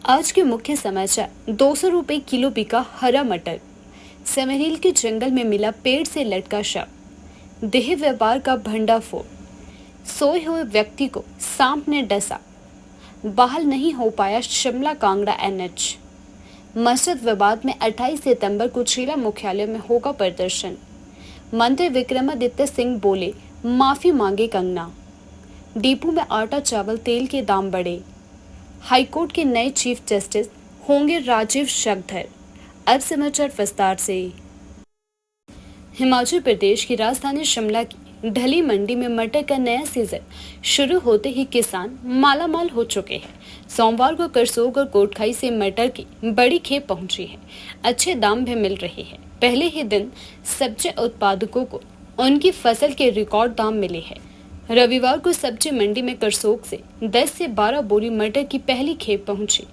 आज के मुख्य समाचार। 200 रुपए किलो बिका हरा मटर। सेमरील के जंगल में मिला पेड़ से लटका शव। देह व्यापार का भंडाफोड़। सोए हुए व्यक्ति को सांप ने डसा। बहाल नहीं हो पाया शिमला कांगड़ा एनएच। मस्जिद विवाद में 28 सितंबर को जिला मुख्यालय में होगा प्रदर्शन। मंत्री विक्रमादित्य सिंह बोले, माफी मांगे कंगना। डिपो में आटा चावल तेल के दाम बढ़े। हाईकोर्ट के नए चीफ जस्टिस होंगे राजीव शक्धर। अब समाचार विस्तार से। हिमाचल प्रदेश की राजधानी शिमला की ढली मंडी में मटर का नया सीजन शुरू होते ही किसान मालामाल हो चुके हैं। सोमवार को करसोग और कोटखाई से मटर की बड़ी खेप पहुंची है। अच्छे दाम भी मिल रहे हैं। पहले ही दिन सब्जी उत्पादकों को उनकी फसल के रिकॉर्ड दाम मिले हैं। रविवार को सब्जी मंडी में करसोग से 10 से 12 बोरी मटर की पहली खेप पहुंची।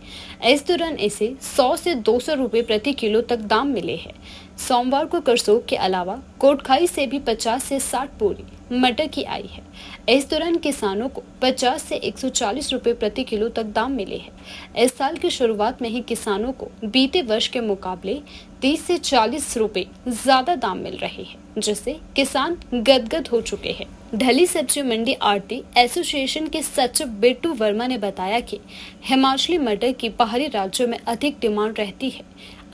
इस दौरान इसे 100 से 200 रुपए प्रति किलो तक दाम मिले हैं। सोमवार को करसोग के अलावा कोटखाई से भी 50 से 60 बोरी मटर की आई है। इस दौरान किसानों को 50 से 140 रुपए प्रति किलो तक दाम मिले हैं। इस साल की शुरुआत में ही किसानों को बीते वर्ष के मुकाबले 30 से 40 रुपए ज्यादा दाम मिल रहे हैं, जिससे किसान गदगद हो चुके हैं। ढली सब्जी मंडी आड़ती एसोसिएशन के सचिव बिट्टू वर्मा ने बताया कि हिमाचली मटर की बाहरी राज्यों में अधिक डिमांड रहती है।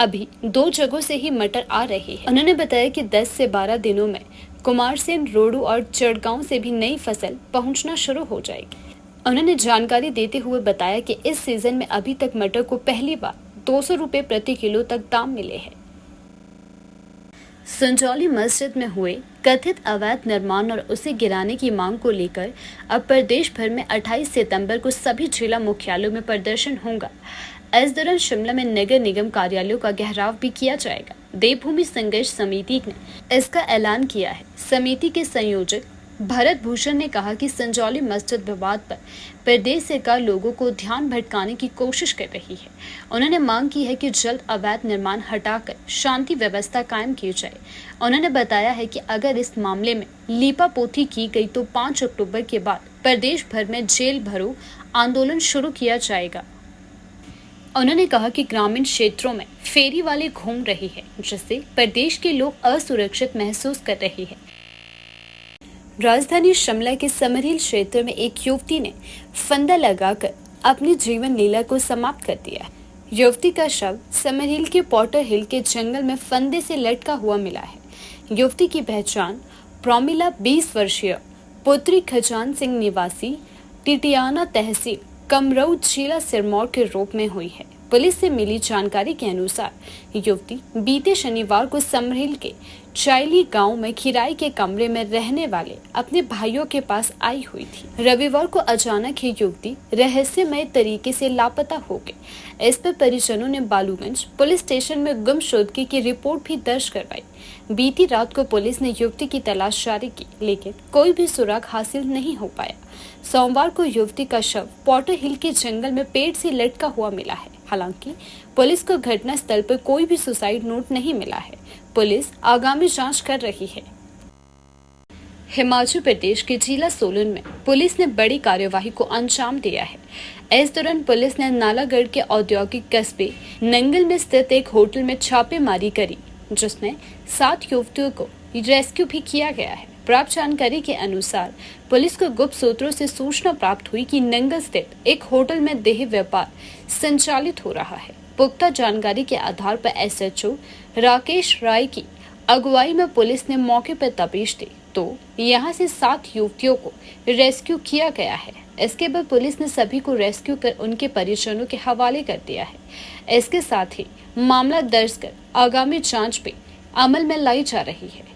अभी 2 जगहों से ही मटर आ रही है। उन्होंने बताया कि 10 से 12 दिनों में कुमारसेन, रोडू और चड़गांव से भी नई फसल पहुंचना शुरू हो जाएगी। उन्होंने जानकारी देते हुए बताया कि इस सीजन में अभी तक मटर को पहली बार 200 रुपए प्रति किलो तक दाम मिले हैं। संजौली मस्जिद में हुए कथित अवैध निर्माण और उसे गिराने की मांग को लेकर अब प्रदेश भर में 28 सितंबर को सभी जिला मुख्यालयों में प्रदर्शन होगा। इस दौरान शिमला में नगर निगम कार्यालयों का घेराव भी किया जाएगा। देवभूमि संघर्ष समिति ने इसका ऐलान किया है। समिति के संयोजक भरत भूषण ने कहा कि संजौली मस्जिद विवाद पर प्रदेश सरकार लोगों को ध्यान भटकाने की कोशिश कर रही है। उन्होंने मांग की है कि जल्द अवैध निर्माण हटाकर शांति व्यवस्था कायम की जाए। उन्होंने बताया है कि अगर इस मामले में लीपापोती की गई तो 5 अक्टूबर के बाद प्रदेश भर में जेल भरो आंदोलन शुरू किया जाएगा। उन्होंने कहा कि ग्रामीण क्षेत्रों में फेरी वाले घूम रही है, जिससे प्रदेश के लोग असुरक्षित महसूस कर रहे हैं। राजधानी शिमला के समरहिल क्षेत्र में एक युवती ने फंदा लगाकर अपनी जीवन लीला को समाप्त कर दिया। युवती का शव समरहिल के पॉटर हिल के जंगल में फंदे से लटका हुआ मिला है। युवती की पहचान प्रोमिला 20 वर्षीय पुत्री खजान सिंह निवासी टिटियाना तहसील कमरऊ जिला सिरमौर के रूप में हुई है। पुलिस से मिली जानकारी के अनुसार युवती बीते शनिवार को समरहिल के चाइली गांव में किराए के कमरे में रहने वाले अपने भाइयों के पास आई हुई थी। रविवार को अचानक ही युवती रहस्यमय तरीके से लापता हो गई। इस पर परिजनों ने बालूगंज पुलिस स्टेशन में गुमशुदगी की रिपोर्ट भी दर्ज करवाई। बीती रात को पुलिस ने युवती की तलाश जारी की, लेकिन कोई भी सुराग हासिल नहीं हो पाया। सोमवार को युवती का शव पॉटर हिल के जंगल में पेड़ से लटका हुआ मिला है। हालांकि पुलिस को घटना स्थल पर कोई भी सुसाइड नोट नहीं मिला है। पुलिस आगामी जांच कर रही है। हिमाचल प्रदेश के जिला सोलन में पुलिस ने बड़ी कार्यवाही को अंजाम दिया है। इस दौरान पुलिस ने नालागढ़ के औद्योगिक कस्बे नंगल में स्थित एक होटल में छापेमारी करी, जिसमें 7 युवतियों को रेस्क्यू भी किया गया है। प्राप्त जानकारी के अनुसार पुलिस को गुप्त सूत्रों से सूचना प्राप्त हुई कि नंगल स्थित एक होटल में देह व्यापार संचालित हो रहा है। पुख्ता जानकारी के आधार पर एसएचओ राकेश राय की अगुवाई में पुलिस ने मौके पर तफ्तीश दी तो यहां से 7 युवतियों को रेस्क्यू किया गया है। इसके बाद पुलिस ने सभी को रेस्क्यू कर उनके परिजनों के हवाले कर दिया है। इसके साथ ही मामला दर्ज कर आगामी जांच भी अमल में लाई जा रही है।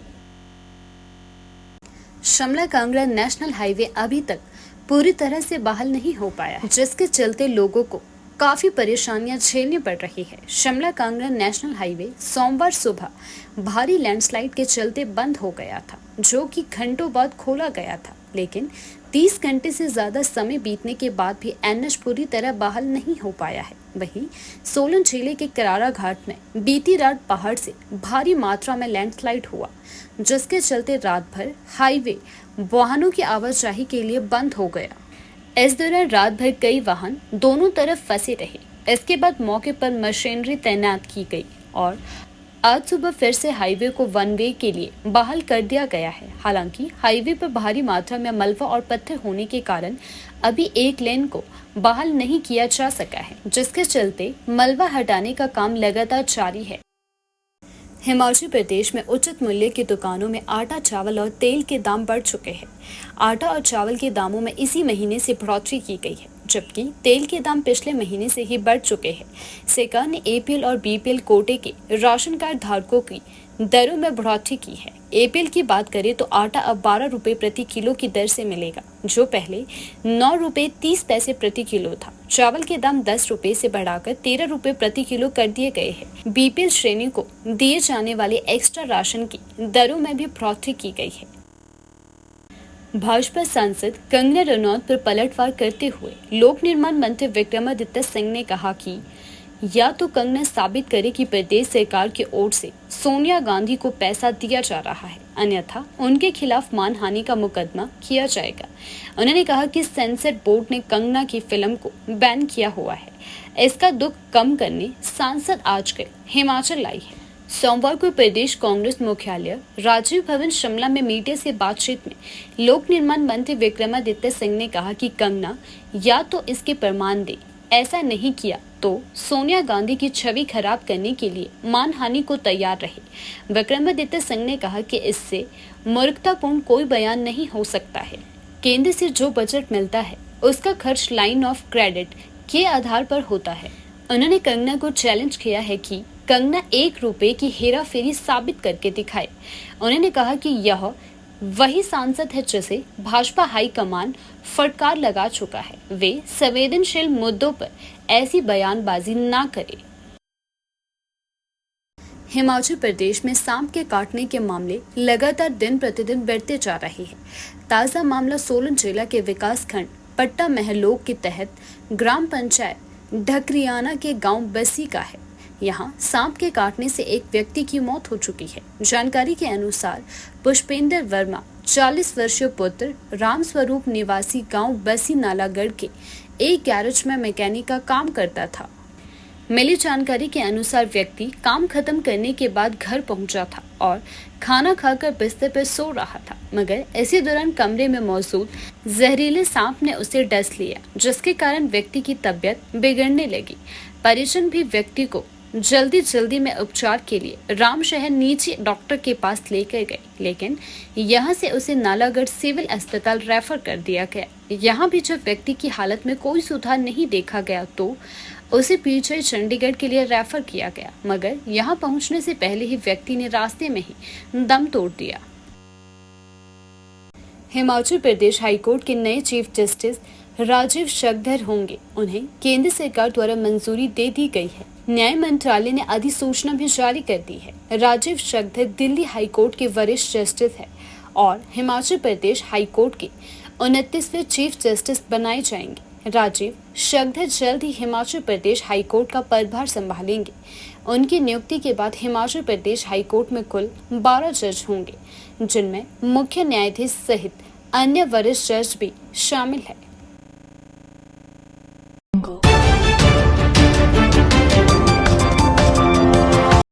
शिमला कांगड़ा नेशनल हाईवे अभी तक पूरी तरह से बहाल नहीं हो पाया, जिसके चलते लोगों को काफी परेशानियां झेलनी पड़ रही है। शिमला कांगड़ा नेशनल हाईवे सोमवार सुबह भारी लैंडस्लाइड के चलते बंद हो गया था, जो कि घंटों बाद खोला गया था, लेकिन 30 घंटे से ज्यादा समय बीतने के बाद भी एनएच पूरी तरह बहाल नहीं हो पाया है। वहीं सोलन जिले के करारा घाट में बीती रात पहाड़ से भारी मात्रा में लैंडस्लाइड हुआ, जिसके चलते रात भर हाईवे वाहनों की आवाजाही के लिए बंद हो गया। इस दौरान रात भर कई वाहन दोनों तरफ फंसे रहे। इसके बाद मौके पर मशीनरी तैनात की गई और आज सुबह फिर से हाईवे को वन वे के लिए बहाल कर दिया गया है। हालांकि हाईवे पर भारी मात्रा में मलबा और पत्थर होने के कारण अभी एक लेन को बहाल नहीं किया जा सका है, जिसके चलते मलबा हटाने का काम लगातार जारी है। हिमाचल प्रदेश में उचित मूल्य की दुकानों में आटा, चावल और तेल के दाम बढ़ चुके हैं। आटा और चावल के दामों में इसी महीने से बढ़ोतरी की गई है, जबकि तेल के दाम पिछले महीने से ही बढ़ चुके हैं। सरकार ने एपीएल और बीपीएल कोटे के राशन कार्ड धारकों की दरों में बढ़ोतरी की है। एपीएल की बात करें तो आटा अब 12 रुपए प्रति किलो की दर से मिलेगा, जो पहले 9 रुपए 30 पैसे प्रति किलो था। चावल के दाम 10 रुपए से बढ़ाकर 13 रुपए प्रति किलो कर दिए गए हैं। बीपीएल श्रेणी को दिए जाने वाले एक्स्ट्रा राशन की दरों में भी बढ़ोतरी की गई है। भाजपा सांसद कंगना रनौत पर पलटवार करते हुए लोक निर्माण मंत्री विक्रमादित्य सिंह ने कहा कि या तो कंगना साबित करे कि प्रदेश सरकार की ओर से सोनिया गांधी को पैसा दिया जा रहा है, अन्यथा उनके खिलाफ मानहानि का मुकदमा किया जाएगा। उन्होंने कहा कि सेंसर बोर्ड ने कंगना की फिल्म को बैन किया हुआ है। इसका दुख कम करने सांसद आज गए हिमाचल आई है। सोमवार को प्रदेश कांग्रेस मुख्यालय राजीव भवन शिमला में मीडिया से बातचीत में लोक निर्माण मंत्री विक्रमादित्य सिंह ने कहा कि कंगना या तो इसके प्रमाण दे, ऐसा नहीं किया तो सोनिया गांधी की छवि खराब करने के लिए मानहानि को तैयार रहे। विक्रमादित्य सिंह ने कहा कि इससे मूर्खतापूर्ण कोई बयान नहीं हो सकता है। केंद्र से जो बजट मिलता है उसका खर्च लाइन ऑफ क्रेडिट के आधार पर होता है। उन्होंने कंगना को चैलेंज किया है कि कंगना 1 रुपए की हेराफेरी साबित करके दिखाए। उन्होंने कहा कि यह वही सांसद है जिसे भाजपा हाईकमान फटकार लगा चुका है। वे संवेदनशील मुद्दों पर ऐसी बयानबाजी ना करे। हिमाचल प्रदेश में सांप के काटने के मामले लगातार दिन प्रतिदिन बढ़ते जा रहे हैं। ताजा मामला सोलन जिला के विकास खंड पट्टा महलोग के तहत ग्राम पंचायत ढकरियाना के गांव बसी का है। यहां सांप के काटने से एक व्यक्ति की मौत हो चुकी है। जानकारी के अनुसार पुष्पेंद्र वर्मा 40 वर्षीय पुत्र रामस्वरूप निवासी गांव बसी नालागढ़ के एक गैरेज में मैकेनिक का काम करता था। मिली जानकारी के अनुसार व्यक्ति काम खत्म करने के बाद घर पहुंचा था और खाना खाकर बिस्तर पर सो रहा था, मगर इसी दौरान कमरे में मौजूद जहरीले सांप ने उसे डस लिया, जिसके कारण व्यक्ति की तबीयत बिगड़ने लगी। परिजन भी व्यक्ति को जल्दी में उपचार के लिए रामशहर निजी डॉक्टर के पास लेकर गए, लेकिन यहां से उसे नालागढ़ सिविल अस्पताल रेफर कर दिया गया। यहां भी जब व्यक्ति की हालत में कोई सुधार नहीं देखा गया तो उसे पीछे चंडीगढ़ के लिए रेफर किया गया, मगर यहां पहुंचने से पहले ही व्यक्ति ने रास्ते में ही दम तोड़ दिया। हिमाचल प्रदेश हाईकोर्ट के नए चीफ जस्टिस राजीव शक्धर होंगे। उन्हें केंद्र सरकार द्वारा मंजूरी दे दी गई है। न्याय मंत्रालय ने अधिसूचना भी जारी कर दी है। राजीव शक्धर दिल्ली हाईकोर्ट के वरिष्ठ जस्टिस है और हिमाचल प्रदेश हाईकोर्ट के 29वें चीफ जस्टिस बनाए जाएंगे। राजीव शक्धर जल्द ही हिमाचल प्रदेश हाईकोर्ट का पदभार संभालेंगे। उनकी नियुक्ति के बाद हिमाचल प्रदेश हाईकोर्ट में कुल 12 जज होंगे, जिनमें मुख्य न्यायाधीश सहित अन्य वरिष्ठ जज भी शामिल है।